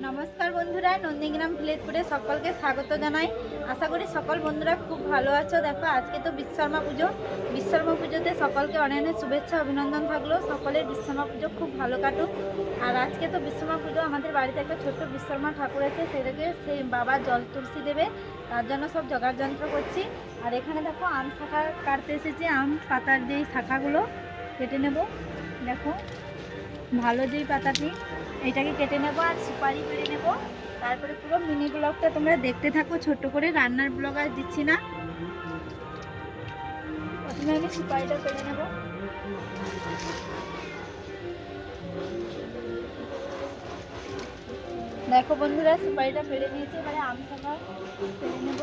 নমস্কার বন্ধুরা, নন্দীগ্রাম ভিলেজপুরে সকলকে স্বাগত জানাই। আশা করি সকল বন্ধুরা খুব ভালো আছো। দেখো আজকে তো বিশ্বকর্মা পুজো। বিশ্বকর্মা পুজোতে সকলকে অনেক অনেক শুভেচ্ছা অভিনন্দন থাকলো। সকলের বিশ্বকর্মা পুজো খুব ভালো কাটুক। আর আজকে তো বিশ্বকর্মা পুজো, আমাদের বাড়িতে একটা ছোট্ট বিশ্বকর্মা ঠাকুর আছে, সেটাকে সেই বাবা জল তুলসী দেবে, তার জন্য সব জোগাড় যন্ত্র করছি। আর এখানে দেখো আম শাখা কাটতে এসেছি, আম পাতার যেই শাখাগুলো কেটে নেব। দেখো ভালো যেই পাতাটি, এটাকে কেটে নেব আর সুপারি পেড়ে নেব। তারপরে পুরো মিনি ব্লগটা তোমরা দেখতে থাকো। ছোট করে রান্নার ব্লগ আর দিচ্ছি না। প্রথমে আমি সুপারিটা পেড়ে নেব। দেখো বন্ধুরা, সুপারিটা পেড়ে নিয়েছি, এবারে আম শাখা পেড়ে নেব।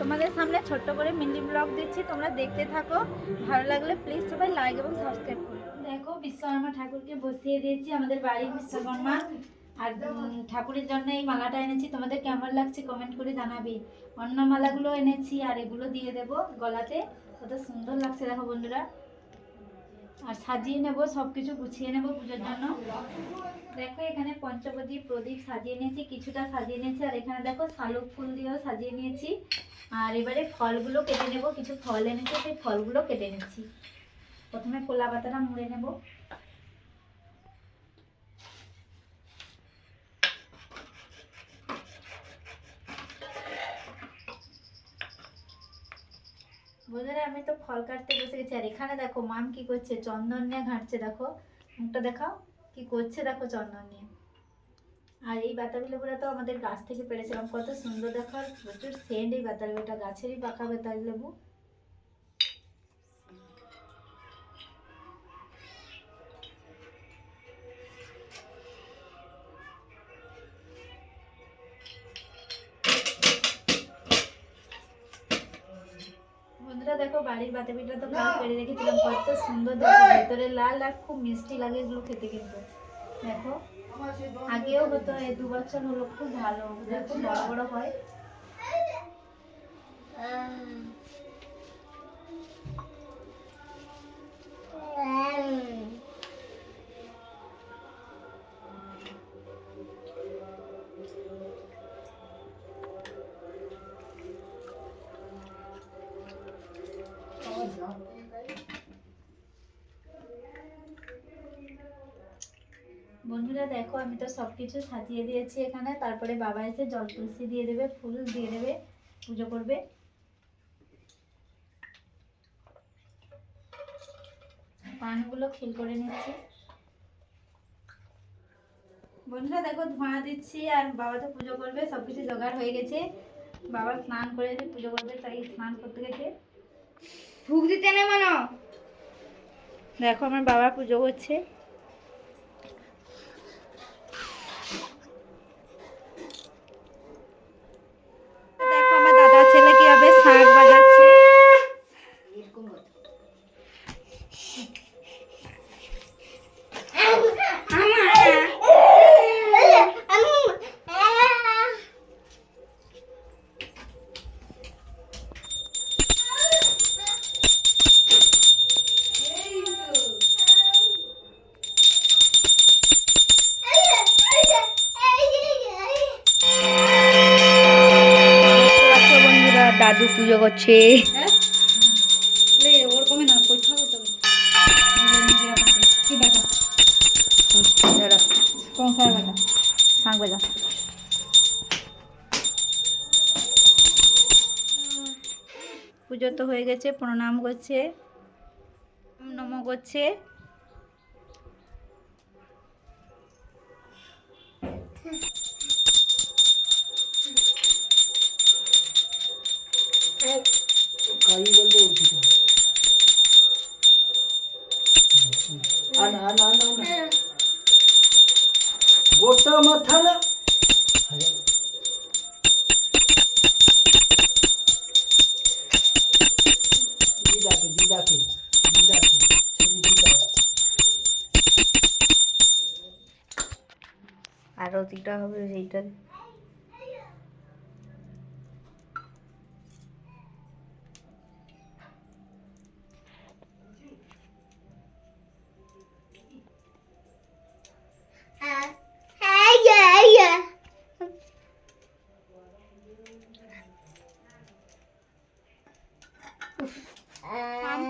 তোমাদের সামনে ছোট্ট করে মিনি ব্লগ দিচ্ছি, তোমরা দেখতে থাকো। ভালো লাগলে প্লিজ সবাই লাইক এবং সাবস্ক্রাইব করো। দেখো বিশ্বকর্মা ঠাকুরকে বসিয়ে দিয়েছি, আমাদের বাড়ির বিশ্বকর্মা। আর ঠাকুরের জন্য এই মালাটা এনেছি, তোমাদের কেমন লাগছে কমেন্ট করে জানাবি। অন্য মালাগুলো এনেছি আর এগুলো দিয়ে দেব গলাতে, কত সুন্দর লাগছে দেখো বন্ধুরা। আর সাজিয়ে নেব, সব কিছু গুছিয়ে নেব পুজোর জন্য। দেখো এখানে পঞ্চবতী প্রদীপ সাজিয়ে নিয়েছি, কিছুটা সাজিয়ে নিয়েছি। আর এখানে দেখো শালুক ফুল দিয়েও সাজিয়ে নিয়েছি। আর এবারে ফলগুলো কেটে নেব, কিছু ফল এনেছি, সেই ফলগুলো কেটে নিচ্ছি। প্রথমে কলা পাতাটা মুড়ে নেব। বন্ধুরা আমি তো ফল কাটতে বসে গেছি। আর এখানে দেখো মাম কি করছে, চন্দন নিয়ে ঘাঁটছে। দেখো মুখটা দেখাও কি করছে, দেখো চন্দন নিয়ে। আর এই বাতাবি লেবুটা তো আমাদের গাছ থেকে পেড়েছিলাম, কত সুন্দর দেখো। আর প্রচুর সেন্ট এই বাতাবি লেবুটা, গাছেরই পাকা বাতাবি লেবু। বন্ধুরা দেখো বাড়ির বাতাবিটা তো কাল পেড়ে রেখেছিলাম, কত সুন্দর দেখো, ভেতরে লাল আর খুব মিষ্টি লাগে এগুলো খেতে। কিন্তু দেখো আগেও হতো, এই 2 বছর হলো, খুব ভালো দেখো, বড় বড় হয়। বন্ধুরা দেখো আমি তো সবকিছু সাজিয়ে দিয়েছি এখানে। তারপরে বাবা এসে জল তুলসী দিয়ে দেবে, ফুল দিয়ে দেবে, পুজো করবে। পানগুলো খিল করে নিচ্ছি। বন্ধুরা দেখো ধোঁয়া দিচ্ছি, আর বাবা তো পুজো করবে, সবকিছু জোগাড় হয়ে গেছে। বাবা স্নান করে পুজো করবে, তাই স্নান করতে গেছে। ভুগ দিতে নেই মানো। দেখো আমার বাবা পুজো করছে। দেখো আমার দাদা ছেলে কিভাবে শাঁখ বাজাচ্ছে। দাদু পুজো করছে। পুজো তো হয়ে গেছে, প্রণাম করছে, নম করছে। গোটা মাথা না দিদাকে দিদাকে দিদাকে দিদা আরতিটা হবে সেইটা।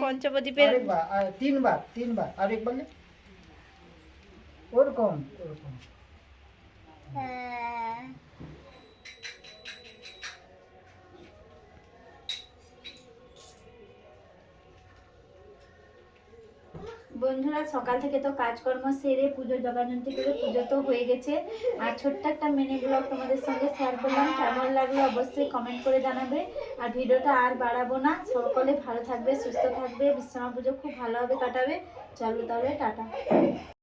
পঞ্চপ্রদীপের আরেকবার তিনবার আরেকবার লে। ওরকম ওরকম বন্ধুরা সকাল থেকে তো কাজকর্ম সেরে পুজোর জগাজন্তি করে পুজো তো হয়ে গেছে। আর ছোট্ট একটা মিনি ব্লগ তোমাদের সঙ্গে শেয়ার করলাম। কেমন লাগলো অবশ্যই কমেন্ট করে জানাবে। আর ভিডিওটা আর বাড়াবো না। সকলে ভালো থাকবে, সুস্থ থাকবে, বিশ্বকর্মা পুজো খুব ভালোভাবে কাটাবে। চলো তাহলে টাটা।